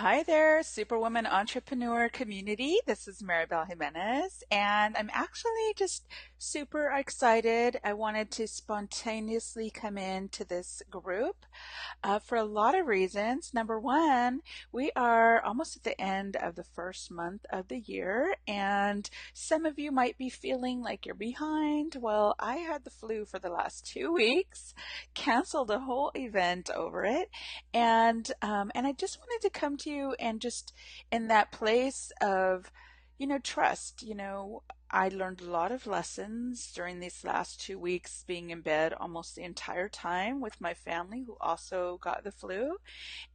Hi there, Superwoman Entrepreneur community. This is Maribel Jimenez, and I'm actually just super excited. I wanted to spontaneously come into this group for a lot of reasons. Number one, we are almost at the end of the first month of the year, and some of you might be feeling like you're behind. Well, I had the flu for the last 2 weeks, canceled a whole event over it, and I just wanted to come to you and just in that place of trust. I learned a lot of lessons during these last 2 weeks being in bed almost the entire time with my family who also got the flu.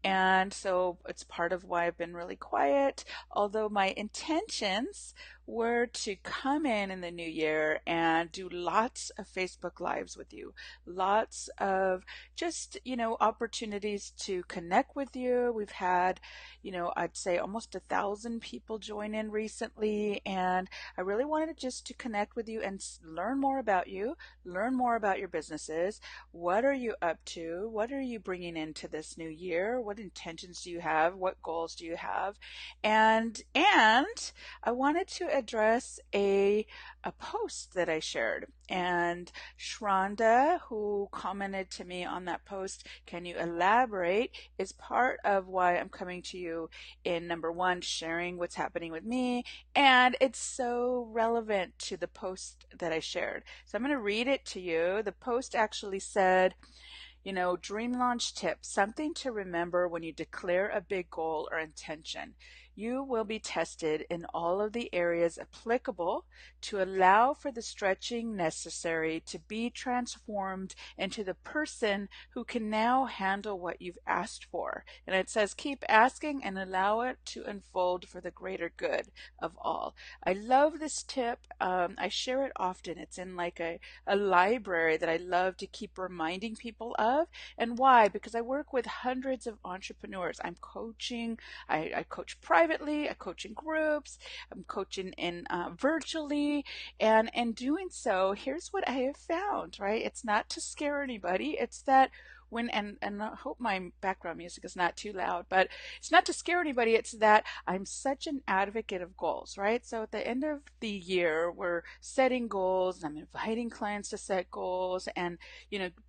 And so it's part of why I've been really quiet, although my intentions were to come in the new year and do lots of Facebook Lives with you, lots of just, opportunities to connect with you. We've had, I'd say almost 1,000 people join in recently, and I really wanted just to connect with you and learn more about you, learn more about your businesses. What are you up to? What are you bringing into this new year? What intentions do you have? What goals do you have? And I wanted to address a post that I shared. And Shronda, who commented to me on that post, can you elaborate, is part of why I'm coming to you in number one, sharing what's happening with me. And it's so relevant to the post that I shared. So I'm going to read it to you. The post actually said, dream launch tip, something to remember when you declare a big goal or intention. You will be tested in all of the areas applicable to allow for the stretching necessary to be transformed into the person who can now handle what you've asked for. And it says, keep asking and allow it to unfold for the greater good of all. I love this tip. I share it often. It's in like a library that I love to keep reminding people of. And why? Because I work with hundreds of entrepreneurs. I'm coaching. I coach privately. I coach in groups. I'm coaching in virtually. And in doing so, here's what I have found, right? It's not to scare anybody. It's that and I hope my background music is not too loud, but it's not to scare anybody. It's that I'm such an advocate of goals, right? So at the end of the year, we're setting goals, and I'm inviting clients to set goals and,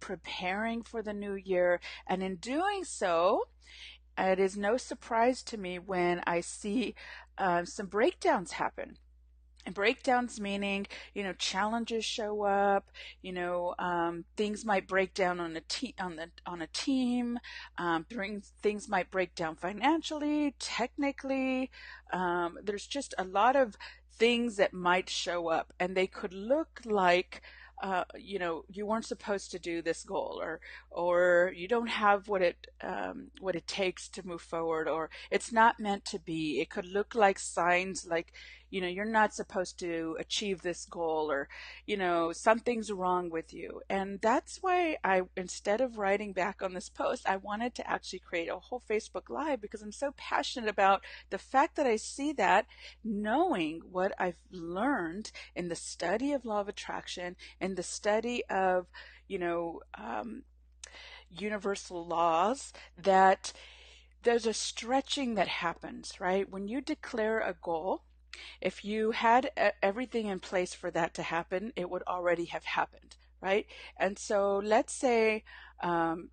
preparing for the new year. And in doing so, it is no surprise to me when I see some breakdowns happen. And breakdowns meaning, challenges show up. Things might break down on a team. Things might break down financially, technically. There's just a lot of things that might show up, and they could look like. You weren't supposed to do this goal, or you don't have what it takes to move forward, or it's not meant to be. It could look like signs like you're not supposed to achieve this goal, or, something's wrong with you. And that's why instead of writing back on this post, I wanted to actually create a whole Facebook Live because I'm so passionate about the fact that I see that, knowing what I've learned in the study of law of attraction and the study of, you know, um, universal laws, that there's a stretching that happens, right? When you declare a goal, if you had everything in place for that to happen, it would already have happened, right? And so let's say, I'm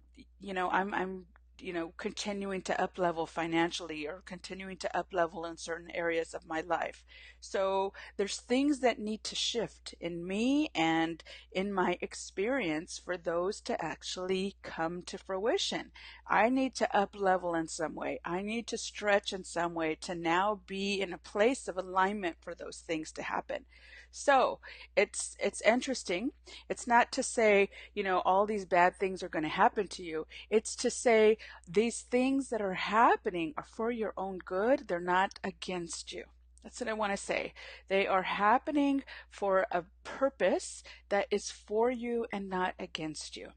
continuing to up level financially or continuing to up level in certain areas of my life. So there's things that need to shift in me and in my experience for those to actually come to fruition. I need to up level in some way. I need to stretch in some way to now be in a place of alignment for those things to happen. So it's interesting. It's not to say, all these bad things are going to happen to you. It's to say these things that are happening are for your own good. They're not against you. That's what I want to say. They are happening for a purpose that is for you and not against you.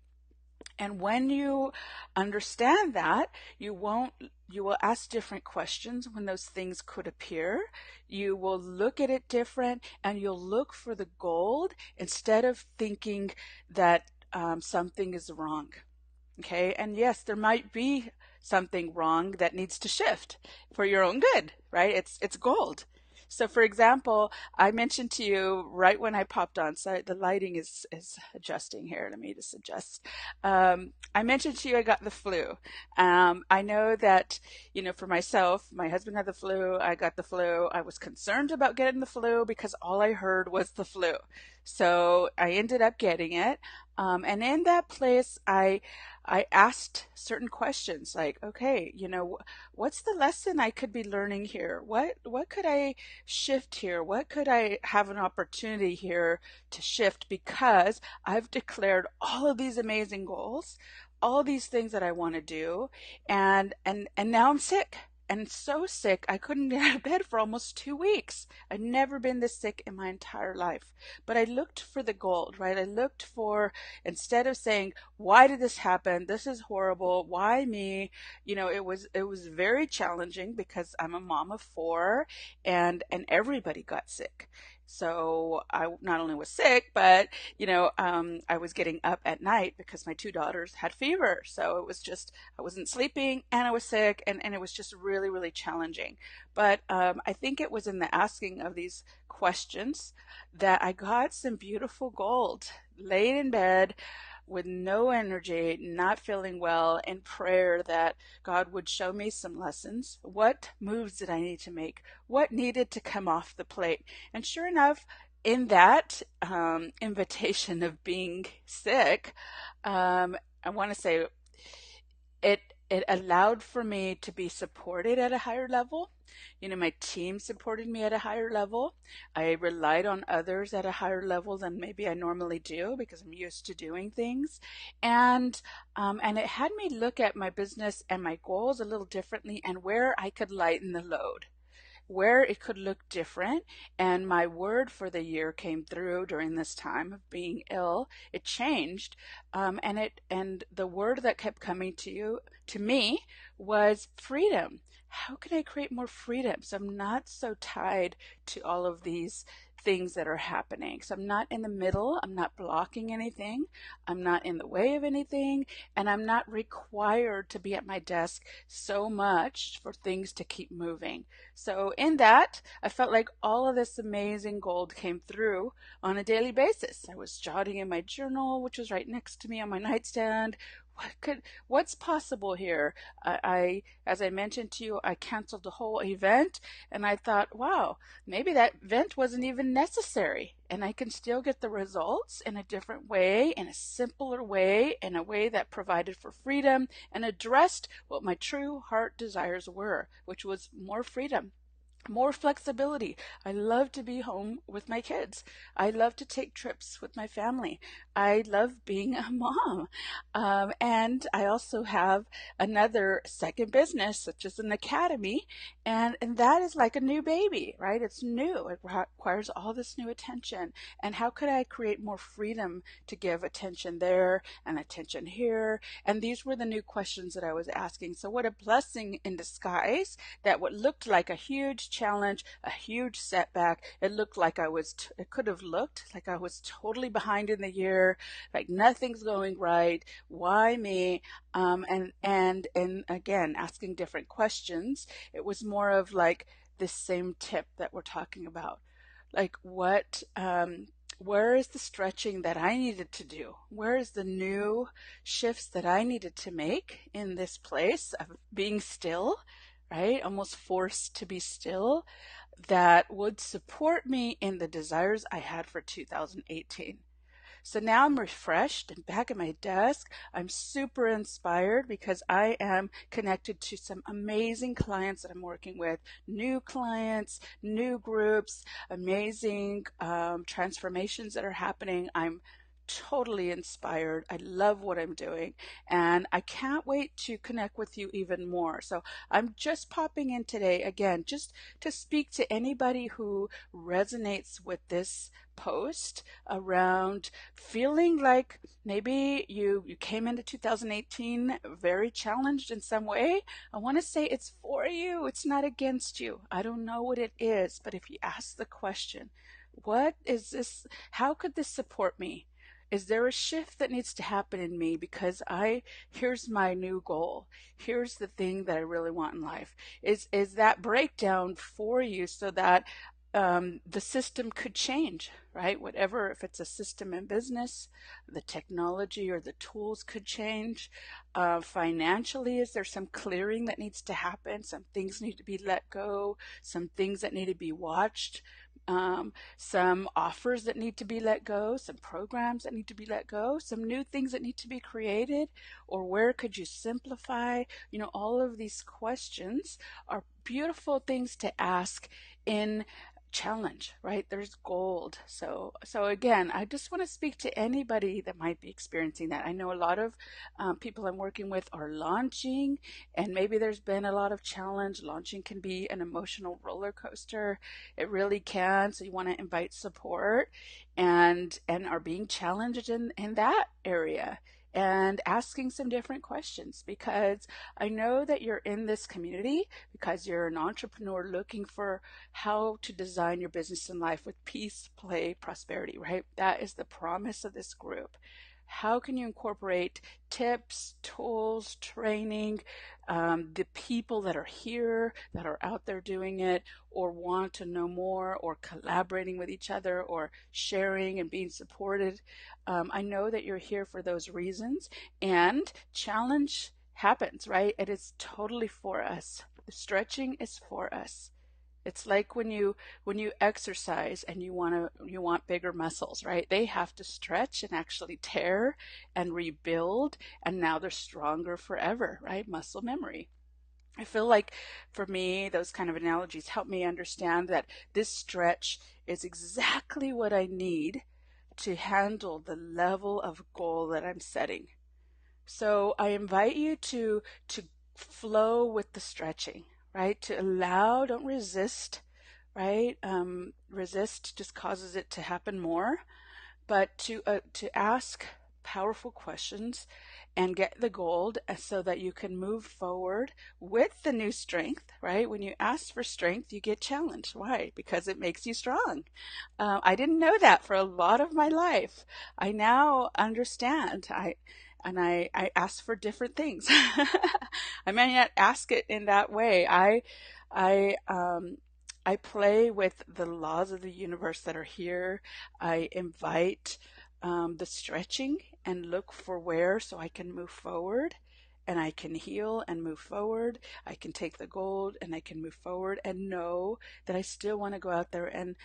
And when you understand that, you will ask different questions when those things could appear. You will look at it different, and you'll look for the gold instead of thinking that something is wrong. Okay. And yes, there might be something wrong that needs to shift for your own good, right? It's gold. So for example, I mentioned to you right when I popped on, so the lighting is adjusting here. Let me just adjust. I mentioned to you I got the flu. I know that, for myself, my husband had the flu, I got the flu. I was concerned about getting the flu because all I heard was the flu. So I ended up getting it. And in that place, I asked certain questions like, okay, what's the lesson I could be learning here? What could I shift here? What could I have an opportunity here to shift because I've declared all of these amazing goals, all these things that I want to do, and now I'm sick. And so sick, I couldn't get out of bed for almost 2 weeks. I'd never been this sick in my entire life. But I looked for the gold, right? I looked for, instead of saying, why did this happen? This is horrible. Why me? It was very challenging because I'm a mom of four and everybody got sick. So I not only was sick, but I was getting up at night because my two daughters had fever. So it was just I wasn't sleeping and I was sick, and it was just really, really challenging. But I think it was in the asking of these questions that I got some beautiful gold. Laid in bed with no energy, not feeling well, in prayer that God would show me some lessons. What moves did I need to make? What needed to come off the plate? And sure enough, in that invitation of being sick, I want to say it it allowed for me to be supported at a higher level. My team supported me at a higher level. I relied on others at a higher level than maybe I normally do because I'm used to doing things. And it had me look at my business and my goals a little differently and where I could lighten the load, where it could look different. And my word for the year came through during this time of being ill. It changed. And the word that kept coming to me was freedom. How can I create more freedom? So I'm not so tied to all of these things that are happening. So I'm not in the middle. I'm not blocking anything. I'm not in the way of anything. And I'm not required to be at my desk so much for things to keep moving. So in that, I felt like all of this amazing gold came through on a daily basis. I was jotting in my journal, which was right next to me on my nightstand. What's possible here? As I mentioned to you, I canceled the whole event, and I thought, wow, maybe that event wasn't even necessary, and I can still get the results in a different way, in a simpler way, in a way that provided for freedom and addressed what my true heart desires were, which was more freedom, more flexibility. I love to be home with my kids. I love to take trips with my family. I love being a mom. And I also have another second business, such as an academy. And that is like a new baby, right? It's new. It requires all this new attention. And how could I create more freedom to give attention there and attention here? And these were the new questions that I was asking. So what a blessing in disguise that what looked like a huge challenge, a huge setback, it could have looked like I was totally behind in the year, like nothing's going right. Why me? And again, asking different questions. It was more of like this same tip that we're talking about. Like where is the stretching that I needed to do? Where is the new shifts that I needed to make in this place of being still, right? Almost forced to be still, that would support me in the desires I had for 2018. So now I'm refreshed and back at my desk. I'm super inspired because I am connected to some amazing clients that I'm working with, new clients, new groups, amazing transformations that are happening. I'm totally inspired. I love what I'm doing and I can't wait to connect with you even more. So I'm just popping in today again, just to speak to anybody who resonates with this post around feeling like maybe you came into 2018 very challenged in some way. I want to say it's for you. It's not against you. I don't know what it is, but if you ask the question, what is this? How could this support me? Is there a shift that needs to happen in me because here's my new goal. Here's the thing that I really want in life. Is that breakdown for you so that the system could change, right? Whatever, if it's a system in business, the technology or the tools could change. Financially, is there some clearing that needs to happen? Some things need to be let go, some things that need to be watched, some offers that need to be let go, some programs that need to be let go, some new things that need to be created, or where could you simplify? All of these questions are beautiful things to ask in challenge, right? There's gold. So again, I just want to speak to anybody that might be experiencing that. I know a lot of people I'm working with are launching, and maybe there's been a lot of challenge. Launching can be an emotional roller coaster. It really can. So you want to invite support, and are being challenged in that area, and asking some different questions, because I know that you're in this community because you're an entrepreneur looking for how to design your business and life with peace, play, prosperity, right? That is the promise of this group. How can you incorporate tips, tools, training, the people that are here, that are out there doing it, or want to know more, or collaborating with each other, or sharing and being supported? I know that you're here for those reasons, and challenge happens, right? It is totally for us. The stretching is for us. It's like when you exercise and you want bigger muscles, right? They have to stretch and actually tear and rebuild, and now they're stronger forever, right? Muscle memory. I feel like for me, those kind of analogies help me understand that this stretch is exactly what I need to handle the level of goal that I'm setting. So I invite you to flow with the stretching, right? To allow, don't resist, right? Resist just causes it to happen more, but to ask powerful questions and get the gold, so that you can move forward with the new strength, right? When you ask for strength, you get challenged. Why? Because it makes you strong. I didn't know that for a lot of my life. I now understand. I ask for different things. I may not ask it in that way. I I play with the laws of the universe that are here. I invite the stretching and look for where, so I can move forward, and I can heal and move forward. I can take the gold and I can move forward, and know that I still want to go out there and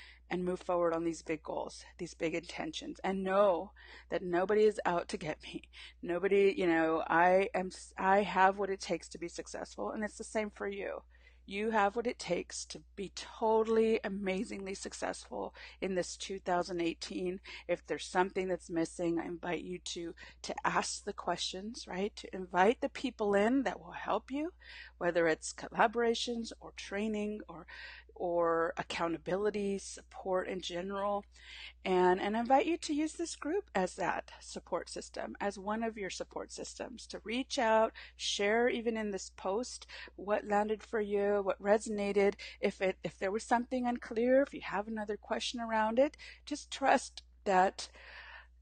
move forward on these big goals, these big intentions, and know that nobody is out to get me. Nobody, I have what it takes to be successful, and it's the same for you. You have what it takes to be totally amazingly successful in this 2018. If there's something that's missing, I invite you to ask the questions, right? To invite the people in that will help you, whether it's collaborations or training or accountability, support in general. And I invite you to use this group as that support system, as one of your support systems, to reach out, share even in this post what landed for you, what resonated. If there was something unclear, if you have another question around it, just trust that.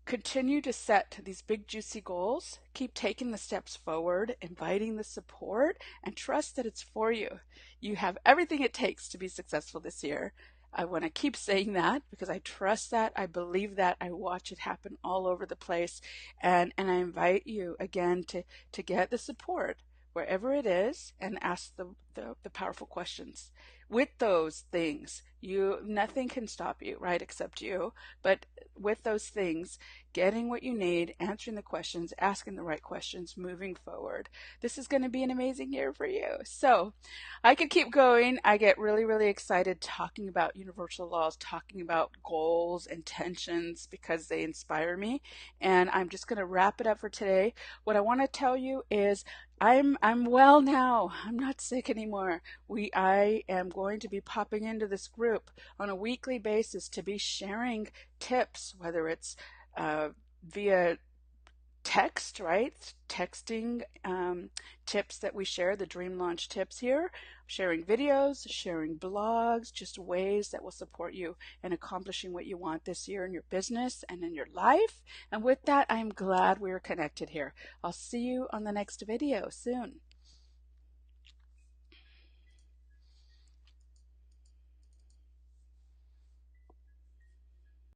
Continue to set these big, juicy goals. Keep taking the steps forward, inviting the support, and trust that it's for you. You have everything it takes to be successful this year. I want to keep saying that because I trust that. I believe that. I watch it happen all over the place. And I invite you again to get the support wherever it is, and ask the powerful questions. With those things, nothing can stop you, right? Except you. But with those things, getting what you need, answering the questions, asking the right questions, moving forward. This is going to be an amazing year for you. So I could keep going. I get really, really excited talking about universal laws, talking about goals, intentions, because they inspire me. And I'm just going to wrap it up for today. What I want to tell you is I'm well now. I'm not sick anymore. I am going to be popping into this group on a weekly basis to be sharing tips, whether it's via text, right? Texting tips that we share, the Dream Launch tips here, sharing videos, sharing blogs, just ways that will support you in accomplishing what you want this year in your business and in your life. And with that, I'm glad we're connected here. I'll see you on the next video soon.